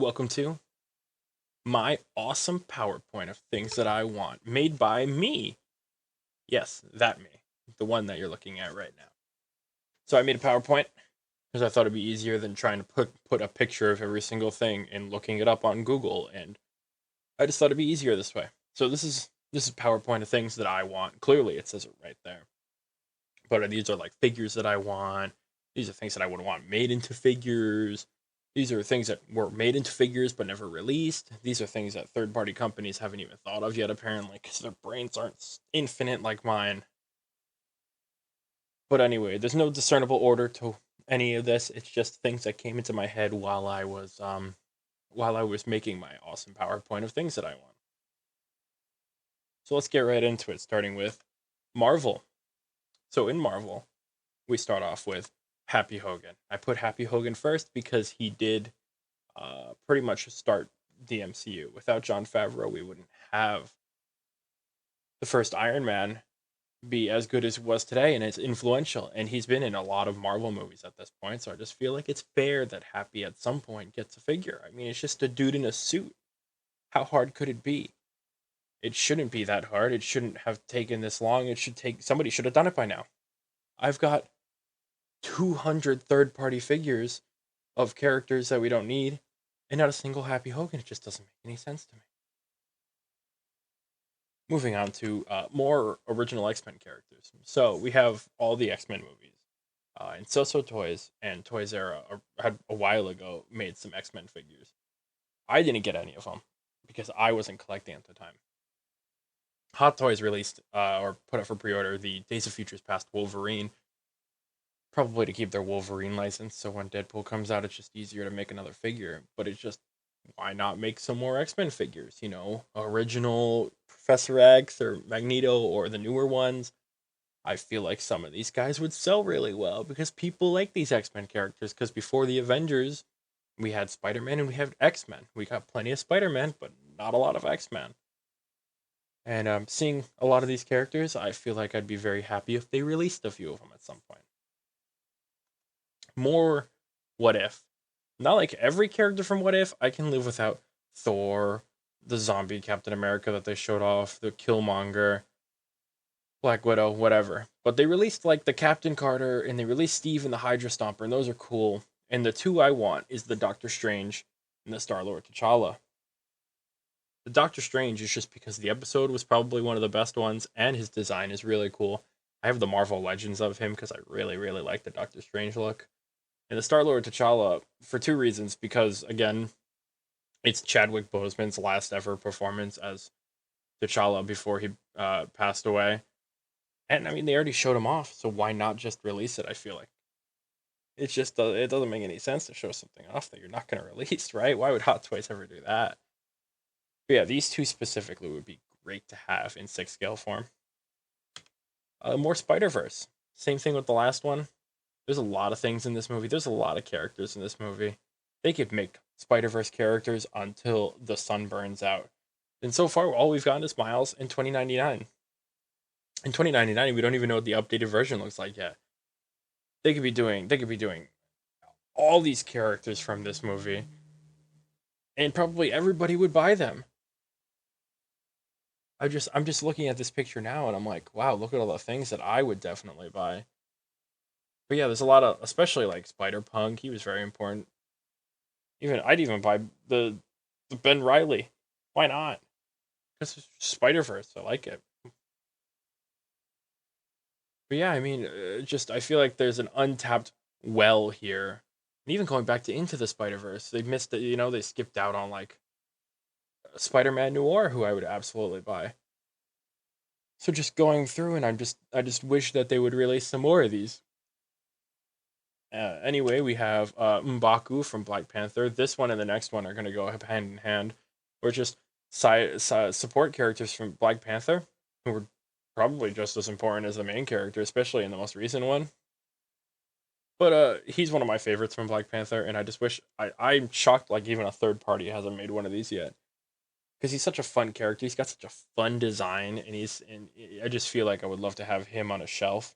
welcome to my awesome PowerPoint of things that I want, made by me. Yes, that me, the one that you're looking at right now. So I made a PowerPoint because I thought it'd be easier than trying to put a picture of every single thing and looking it up on Google, and I just thought it'd be easier this way. So this is PowerPoint of things that I want. Clearly, it says it right there. But these are like figures that I want. These are things that I would want made into figures. These are things that were made into figures but never released. These are things that third party companies haven't even thought of yet, apparently, because their brains aren't infinite like mine. But anyway, there's no discernible order to any of this. It's just things that came into my head while I was making my awesome PowerPoint of things that I want. So let's get right into it, starting with Marvel. So in Marvel, we start off with Happy Hogan. I put Happy Hogan first because he did pretty much start the MCU. Without Jon Favreau, we wouldn't have the first Iron Man be as good as it was today, and it's influential. And he's been in a lot of Marvel movies at this point, so I just feel like it's fair that Happy at some point gets a figure. I mean, it's just a dude in a suit. How hard could it be? It shouldn't be that hard. It shouldn't have taken this long. Somebody should have done it by now. I've got 200 third-party figures of characters that we don't need, and not a single Happy Hogan. It just doesn't make any sense to me. Moving on to more original X-Men characters. So we have all the X-Men movies. And So Toys and Toys R Us had a while ago made some X-Men figures. I didn't get any of them because I wasn't collecting at the time. Hot Toys released or put up for pre-order the Days of Futures Past Wolverine, probably to keep their Wolverine license, so when Deadpool comes out, it's just easier to make another figure. But it's just, why not make some more X-Men figures? You know, original Professor X or Magneto or the newer ones. I feel like some of these guys would sell really well because people like these X-Men characters. Because before the Avengers, we had Spider-Man and we had X-Men. We got plenty of Spider-Man, but not a lot of X-Men. And seeing a lot of these characters, I feel like I'd be very happy if they released a few of them at some point. More What If. Not like every character from What If. I can live without Thor, the zombie Captain America that they showed off, the Killmonger, Black Widow, whatever. But they released like the Captain Carter and they released Steve and the Hydra Stomper, and those are cool. And the two I want is the Doctor Strange and the Star-Lord T'Challa. The Doctor Strange is just because the episode was probably one of the best ones, and his design is really cool. I have the Marvel Legends of him because I really, really like the Doctor Strange look. And the Star-Lord T'Challa for two reasons. Because, again, it's Chadwick Boseman's last ever performance as T'Challa before he passed away. And, I mean, they already showed him off, so why not just release it, I feel like. It's just, it doesn't make any sense to show something off that you're not going to release, right? Why would Hot Toys ever do that? But yeah, these two specifically would be great to have in 6-scale form. More Spider-Verse. Same thing with the last one. There's a lot of things in this movie. There's a lot of characters in this movie. They could make Spider-Verse characters until the sun burns out. And so far, all we've gotten is Miles in 2099. In 2099, we don't even know what the updated version looks like yet. They could be doing all these characters from this movie, and probably everybody would buy them. I'm just looking at this picture now, and I'm like, wow, look at all the things that I would definitely buy. But yeah, there's a lot of, especially like Spider Punk. He was very important. I'd even buy the Ben Riley. Why not? Because it's Spider Verse. I like it. But yeah, I mean, just I feel like there's an untapped well here. And even going back to Into the Spider Verse, they missed it. You know, they skipped out on like Spider Man Noir, who I would absolutely buy. So just going through, and I just wish that they would release some more of these. Anyway, we have M'Baku from Black Panther. This one and the next one are going to go hand in hand. We're just support characters from Black Panther who were probably just as important as the main character, especially in the most recent one. But he's one of my favorites from Black Panther, and I just wish I'm shocked like even a third party hasn't made one of these yet. Because he's such a fun character. He's got such a fun design, and I just feel like I would love to have him on a shelf.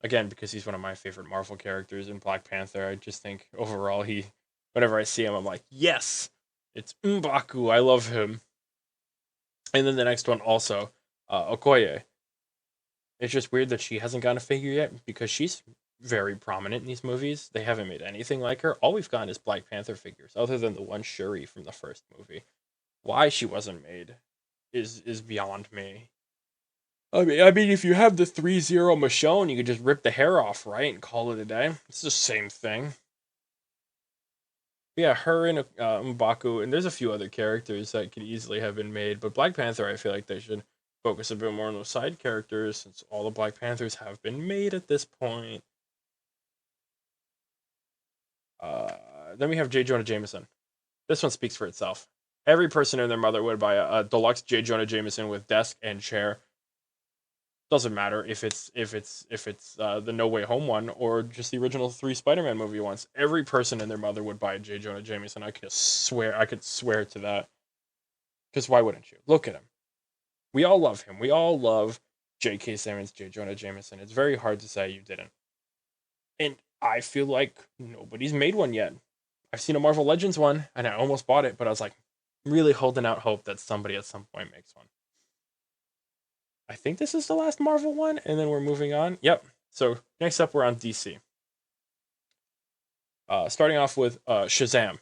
Again, because he's one of my favorite Marvel characters in Black Panther. I just think overall whenever I see him, I'm like, yes, It's M'Baku. I love him. And then the next one also, Okoye. It's just weird that she hasn't gotten a figure yet because she's very prominent in these movies. They haven't made anything like her. All we've gotten is Black Panther figures, other than the one Shuri from the first movie. Why she wasn't made is beyond me. I mean, if you have the 3-0 Michonne, you could just rip the hair off, right, and call it a day. It's the same thing. Yeah, her and M'Baku, and there's a few other characters that could easily have been made, but Black Panther, I feel like they should focus a bit more on those side characters since all the Black Panthers have been made at this point. Uh, then we have J. Jonah Jameson. This one speaks for itself. Every person and their mother would buy a deluxe J. Jonah Jameson with desk and chair. Doesn't matter if it's the No Way Home one or just the original 3 Spider-Man movie ones. Every person and their mother would buy a J. Jonah Jameson. I could swear to that. Because why wouldn't you? Look at him. We all love him. We all love J.K. Simmons, J. Jonah Jameson. It's very hard to say you didn't. And I feel like nobody's made one yet. I've seen a Marvel Legends one, and I almost bought it, but I was like, really holding out hope that somebody at some point makes one. I think this is the last Marvel one, and then we're moving on. Yep. So next up, we're on DC. Starting off with Shazam.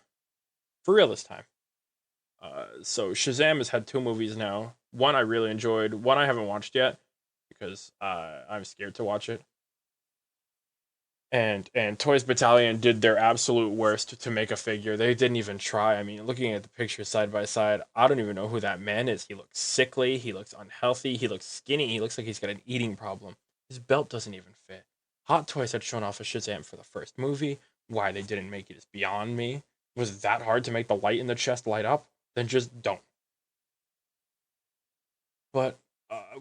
For real this time. So Shazam has had 2 movies now. One I really enjoyed. One I haven't watched yet because I'm scared to watch it. And Toys Battalion did their absolute worst to make a figure. They didn't even try. I mean, looking at the pictures side by side, I don't even know who that man is. He looks sickly. He looks unhealthy. He looks skinny. He looks like he's got an eating problem. His belt doesn't even fit. Hot Toys had shown off a Shazam for the first movie. Why they didn't make it is beyond me. Was it that hard to make the light in the chest light up? Then just don't. But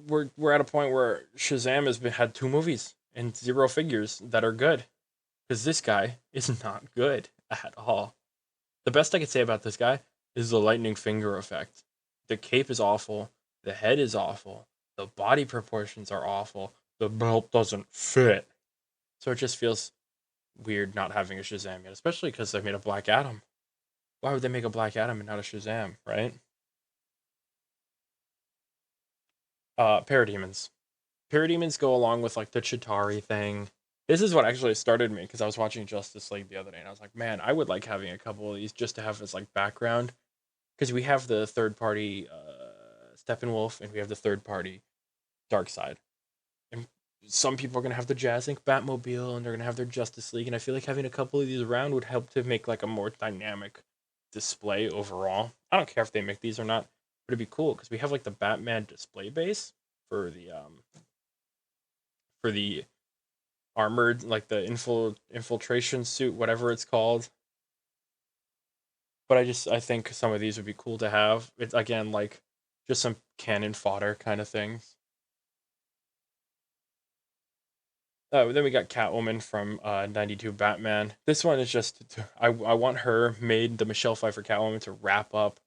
we're at a point where Shazam had 2 movies and 0 figures that are good. Because this guy is not good at all. The best I could say about this guy is the lightning finger effect. The cape is awful. The head is awful. The body proportions are awful. The belt doesn't fit. So it just feels weird not having a Shazam yet, especially because they made a Black Adam. Why would they make a Black Adam and not a Shazam, right? Parademons. Parademons go along with like the Chitari thing. This is what actually started me because I was watching Justice League the other day and I was like, man, I would like having a couple of these just to have as like background because we have the third party Steppenwolf and we have the third party Darkseid. And some people are gonna have the Jazz Inc. Batmobile and they're gonna have their Justice League, and I feel like having a couple of these around would help to make like a more dynamic display overall. I don't care if they make these or not, but it'd be cool because we have like the Batman display base for the armored, like the infiltration suit, whatever it's called. But I think some of these would be cool to have. It's again like just some cannon fodder kind of things. Then we got Catwoman from '92 Batman. This one is just I want her made, the Michelle Pfeiffer Catwoman, to wrap up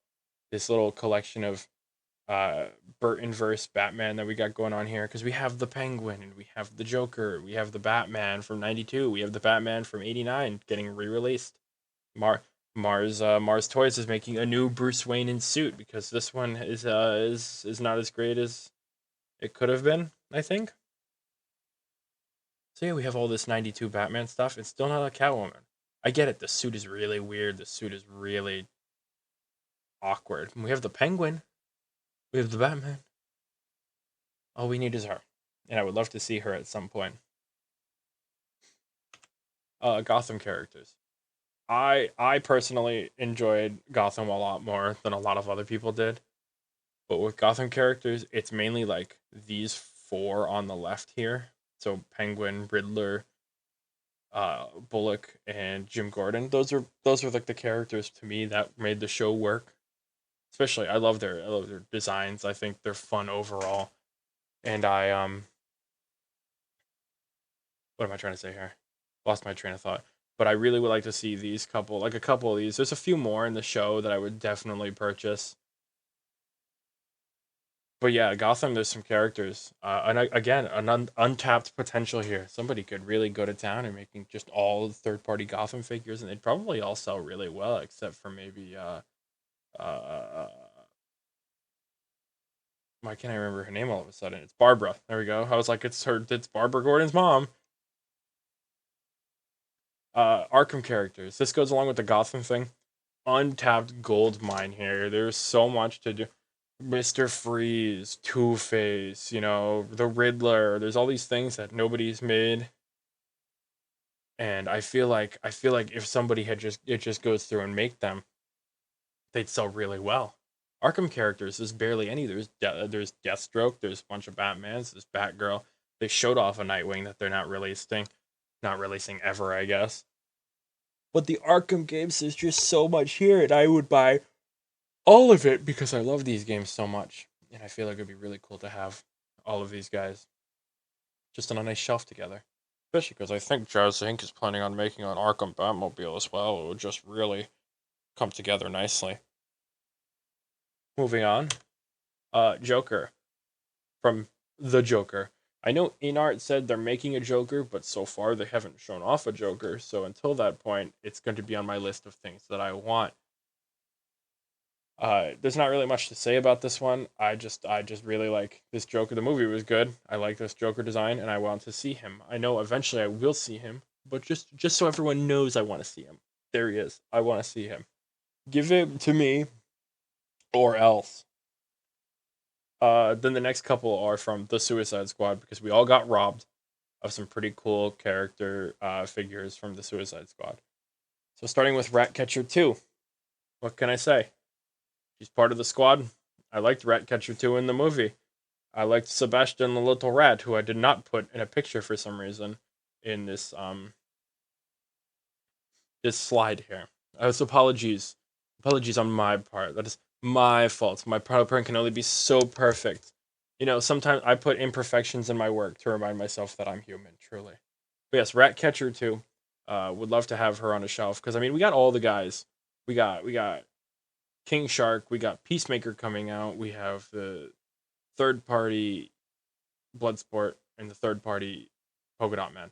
this little collection of uh Burton verse Batman that we got going on here because we have the Penguin and we have the Joker, we have the Batman from '92, we have the Batman from '89 getting re-released. Mar Mars Toys is making a new Bruce Wayne in suit because this one is not as great as it could have been, I think. So yeah, we have all this '92 Batman stuff. It's still not a Catwoman. I get it. The suit is really weird. The suit is really awkward. We have the Penguin. We have the Batman. All we need is her, and I would love to see her at some point. Gotham characters. I personally enjoyed Gotham a lot more than a lot of other people did. But with Gotham characters, it's mainly like these 4 on the left here. So Penguin, Riddler, Bullock, and Jim Gordon. Those are like the characters to me that made the show work. Especially, I love their designs. I think they're fun overall. And what am I trying to say here? Lost my train of thought. But I really would like to see these couple, like a couple of these. There's a few more in the show that I would definitely purchase. But yeah, Gotham, there's some characters. And again, an untapped potential here. Somebody could really go to town and making just all third party Gotham figures, and they'd probably all sell really well, except for maybe Uh, why can't I remember her name all of a sudden? It's Barbara. There we go. I was like, it's Barbara Gordon's mom. Arkham characters. This goes along with the Gotham thing. Untapped gold mine here. There's so much to do. Mr. Freeze, Two Face, the Riddler. There's all these things that nobody's made, and I feel like if somebody had just goes through and make them, they'd sell really well. Arkham characters, there's barely any. There's Deathstroke. There's a bunch of Batmans. There's Batgirl. They showed off a Nightwing that they're not releasing ever, I guess. But the Arkham games, there's just so much here, and I would buy all of it because I love these games so much, and I feel like it'd be really cool to have all of these guys just on a nice shelf together. Especially because I think Jazz Inc. is planning on making an Arkham Batmobile as well. It would just really come together nicely. Moving on, Joker from the Joker. I know InArt said they're making a Joker, but so far they haven't shown off a Joker. So until that point, it's going to be on my list of things that I want. There's not really much to say about this one. I just really like this Joker. The movie was good. I like this Joker design, and I want to see him. I know eventually I will see him, but just so everyone knows, I want to see him. There he is. I want to see him. Give it to me, or else. Then the next couple are from the Suicide Squad because we all got robbed of some pretty cool character figures from the Suicide Squad. So starting with Ratcatcher 2. What can I say? She's part of the squad. I liked Ratcatcher 2 in the movie. I liked Sebastian the Little Rat, who I did not put in a picture for some reason in this slide here. Apologies. Apologies on my part. That is my fault. My PowerPoint can only be so perfect. Sometimes I put imperfections in my work to remind myself that I'm human, truly. But yes, Ratcatcher 2. Would love to have her on a shelf because we got all the guys. We got King Shark, we got Peacemaker coming out, we have the third party Bloodsport and the third party Polka Dot Man.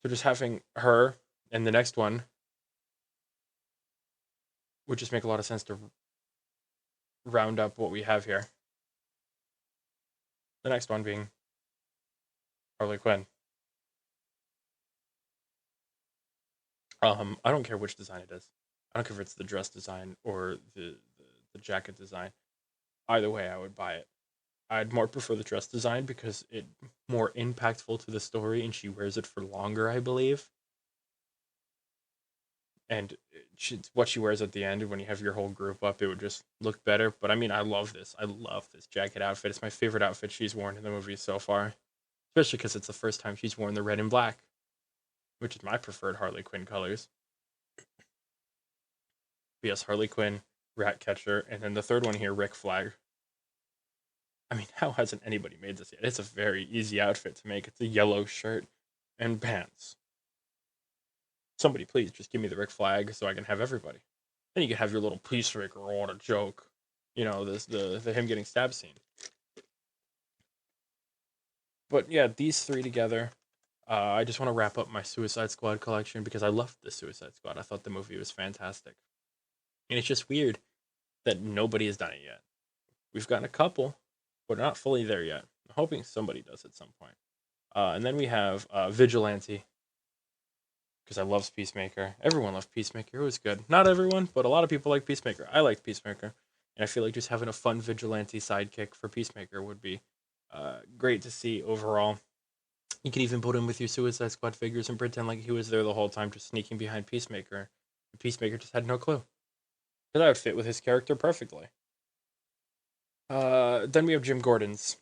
So just having her and the next one would just make a lot of sense to round up what we have here. The next one being Harley Quinn. I don't care which design it is. I don't care if it's the dress design or the jacket design. Either way, I would buy it. I'd more prefer the dress design because it more impactful to the story and she wears it for longer, I believe. And what she wears at the end when you have your whole group up, it would just look better. But I love this. I love this jacket outfit. It's my favorite outfit she's worn in the movie so far, especially because it's the first time she's worn the red and black, which is my preferred Harley Quinn colors. But yes, Harley Quinn, Ratcatcher, and then the third one here, Rick Flag. How hasn't anybody made this yet? It's a very easy outfit to make. It's a yellow shirt and pants. Somebody please just give me the Rick Flag so I can have everybody. Then you can have your little peacemaker or what a joke. This the him getting stabbed scene. But yeah, these three together. I just want to wrap up my Suicide Squad collection because I loved the Suicide Squad. I thought the movie was fantastic. And it's just weird that nobody has done it yet. We've gotten a couple, but not fully there yet. I'm hoping somebody does at some point. And then we have Vigilante, because I love Peacemaker. Everyone loved Peacemaker. It was good. Not everyone, but a lot of people like Peacemaker. I liked Peacemaker. And I feel like just having a fun Vigilante sidekick for Peacemaker would be great to see overall. You could even put him with your Suicide Squad figures and pretend like he was there the whole time just sneaking behind Peacemaker. Peacemaker just had no clue. But that would fit with his character perfectly. Then we have Jim Gordon's.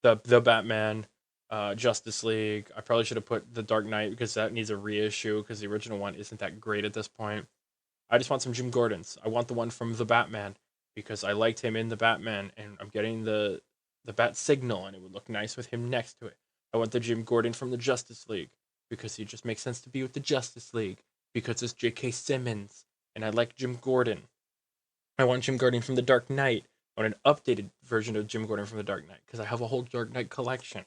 the Batman, Justice League. I probably should have put the Dark Knight because that needs a reissue because the original one isn't that great at this point. I just want some Jim Gordons. I want the one from the Batman because I liked him in the Batman, and I'm getting the Bat Signal, and it would look nice with him next to it. I want the Jim Gordon from the Justice League because he just makes sense to be with the Justice League because it's J.K. Simmons, and I like Jim Gordon. I want Jim Gordon from the Dark Knight. I want an updated version of Jim Gordon from the Dark Knight because I have a whole Dark Knight collection,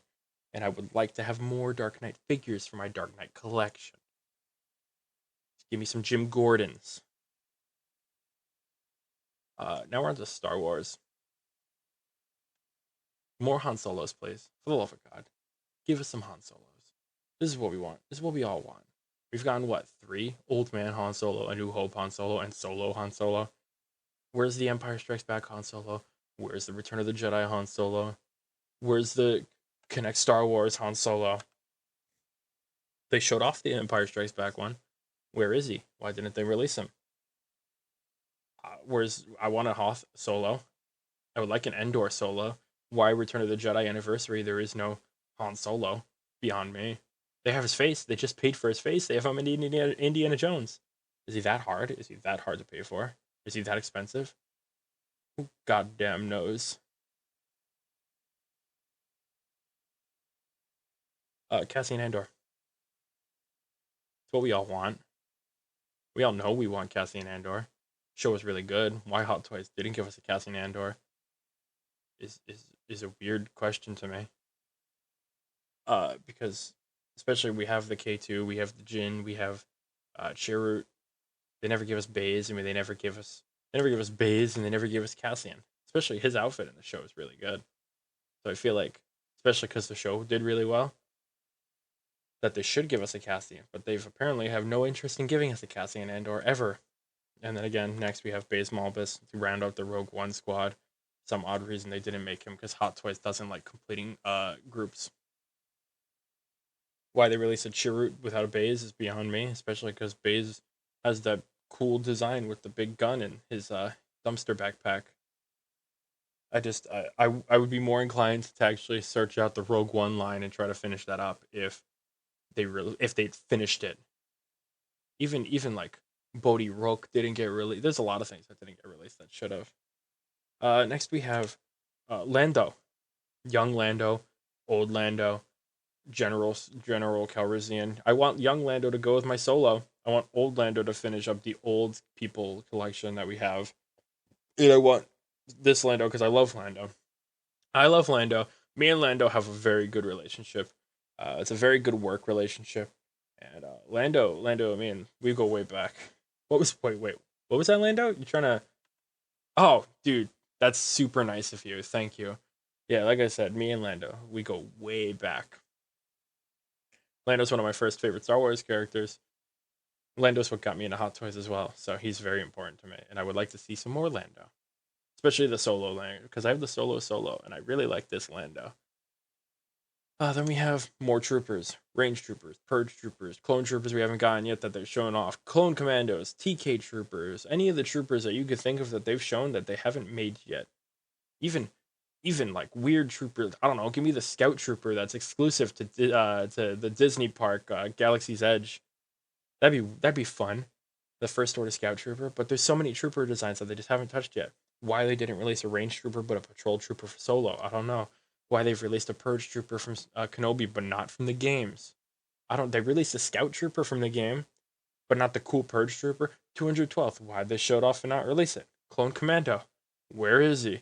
and I would like to have more Dark Knight figures for my Dark Knight collection. Just give me some Jim Gordons. Now we're on to Star Wars. More Han Solos, please. For the love of God, give us some Han Solos. This is what we want. This is what we all want. We've gotten what, 3? Old Man Han Solo, A New Hope Han Solo, and Solo Han Solo. Where's the Empire Strikes Back Han Solo? Where's the Return of the Jedi Han Solo? Where's the Connect Star Wars Han Solo? They showed off the Empire Strikes Back one. Where is he? Why didn't they release him? I want a Hoth Solo. I would like an Andor Solo. Why Return of the Jedi Anniversary? There is no Han Solo. Beyond me. They have his face. They just paid for his face. They have him in Indiana Jones. Is he that hard? Is he that hard to pay for? Is he that expensive? Who goddamn knows? Cassian Andor. It's what we all want. We all know we want Cassian Andor. Show was really good. Why Hot Toys didn't give us a Cassian Andor is a weird question to me. Because especially we have the K2, we have the Jin, we have Chirrut. They never give us Baze. I mean, they never give us Baze, and they never give us Cassian. Especially his outfit in the show is really good. So I feel like, especially because the show did really well, that they should give us a Cassian, but they've apparently have no interest in giving us a Cassian Andor ever. And then again, next we have Baze Malbus to round out the Rogue One squad. Some odd reason they didn't make him because Hot Toys doesn't like completing groups. Why they released a Chirrut without a Baze is beyond me, especially because Baze has that cool design with the big gun and his dumpster backpack. I would be more inclined to actually search out the Rogue One line and try to finish that up if they finished it. Even like Bodhi Rook didn't get released. There's a lot of things that didn't get released that should have. Next we have Lando, young Lando, old Lando, General Calrissian. I want young Lando to go with my Solo. I want old Lando to finish up the old people collection that we have. And I want this Lando because I love Lando. I love Lando. Me and Lando have a very good relationship. It's a very good work relationship. And Lando, I mean, we go way back. Wait, what was that, Lando? You trying to? Oh, dude, that's super nice of you. Thank you. Yeah, like I said, me and Lando, we go way back. Lando's one of my first favorite Star Wars characters. Lando's what got me into Hot Toys as well, so he's very important to me, and I would like to see some more Lando, especially the Solo Lando, because I have the Solo, and I really like this Lando. Then we have more troopers, range troopers, purge troopers, clone troopers we haven't gotten yet that they're showing off, clone commandos, TK troopers, any of the troopers that you could think of that they've shown that they haven't made yet. Even like weird troopers. I don't know. Give me the scout trooper that's exclusive to the Disney park, Galaxy's Edge. That'd be fun. The first order scout trooper, but there's so many trooper designs that they just haven't touched yet. Why they didn't release a range trooper but a patrol trooper for Solo, I don't know. Why they've released a purge trooper from Kenobi but not from the games. They released a scout trooper from the game, but not the cool purge trooper. 212th. Why they showed off and not release it? Clone Commando. Where is he?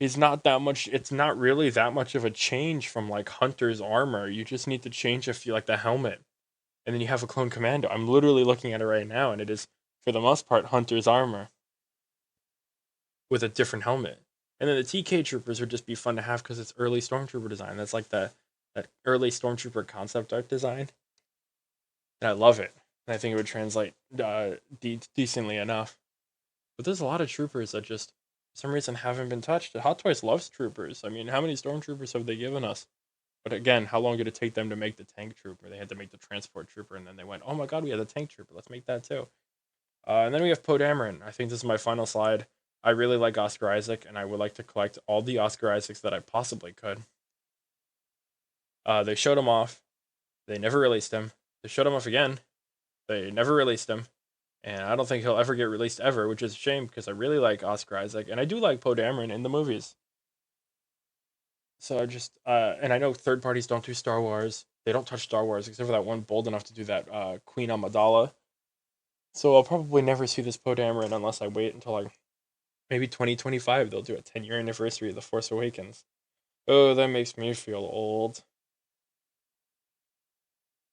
He's not that much. It's not really that much of a change from like Hunter's armor. You just need to change a few, like the helmet, and then you have a clone commando. I'm literally looking at it right now, and it is for the most part Hunter's armor with a different helmet. And then the TK troopers would just be fun to have because it's early stormtrooper design. That's like that early stormtrooper concept art design, and I love it. And I think it would translate decently enough. But there's a lot of troopers that just for some reason haven't been touched. Hot Toys loves troopers. I mean, how many stormtroopers have they given us? But again, how long did it take them to make the tank trooper? They had to make the transport trooper, and then they went, "Oh my god, we had the tank trooper. Let's make that too." And then we have Poe Dameron. I think this is my final slide. I really like Oscar Isaac, and I would like to collect all the Oscar Isaacs that I possibly could. They showed him off. They never released him. They showed him off again. They never released him. And I don't think he'll ever get released ever, which is a shame because I really like Oscar Isaac, and I do like Poe Dameron in the movies. So I just, and I know third parties don't do Star Wars. They don't touch Star Wars except for that one bold enough to do that Queen Amidala. So I'll probably never see this Poe Dameron unless I wait until like maybe 2025. They'll do a 10-year anniversary of The Force Awakens. Oh, that makes me feel old.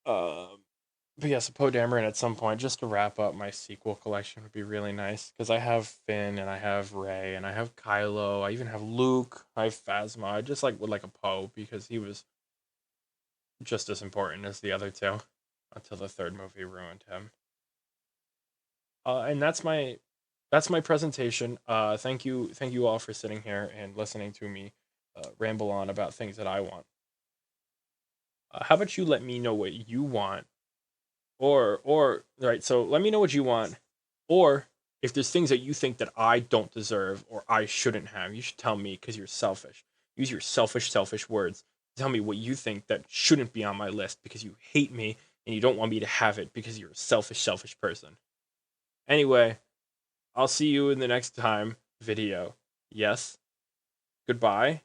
Um, But yes, a Poe Dameron at some point, just to wrap up my sequel collection, would be really nice. Because I have Finn, and I have Rey, and I have Kylo. I even have Luke. I have Phasma. I just would like a Poe because he was just as important as the other two until the third movie ruined him. And that's my presentation. Thank you all for sitting here and listening to me ramble on about things that I want. How about you let me know what you want, or right? So let me know what you want, or if there's things that you think that I don't deserve or I shouldn't have, you should tell me because you're selfish. Use your selfish words. Tell me what you think that shouldn't be on my list because you hate me and you don't want me to have it because you're a selfish person. Anyway, I'll see you in the next time video. Yes. Goodbye.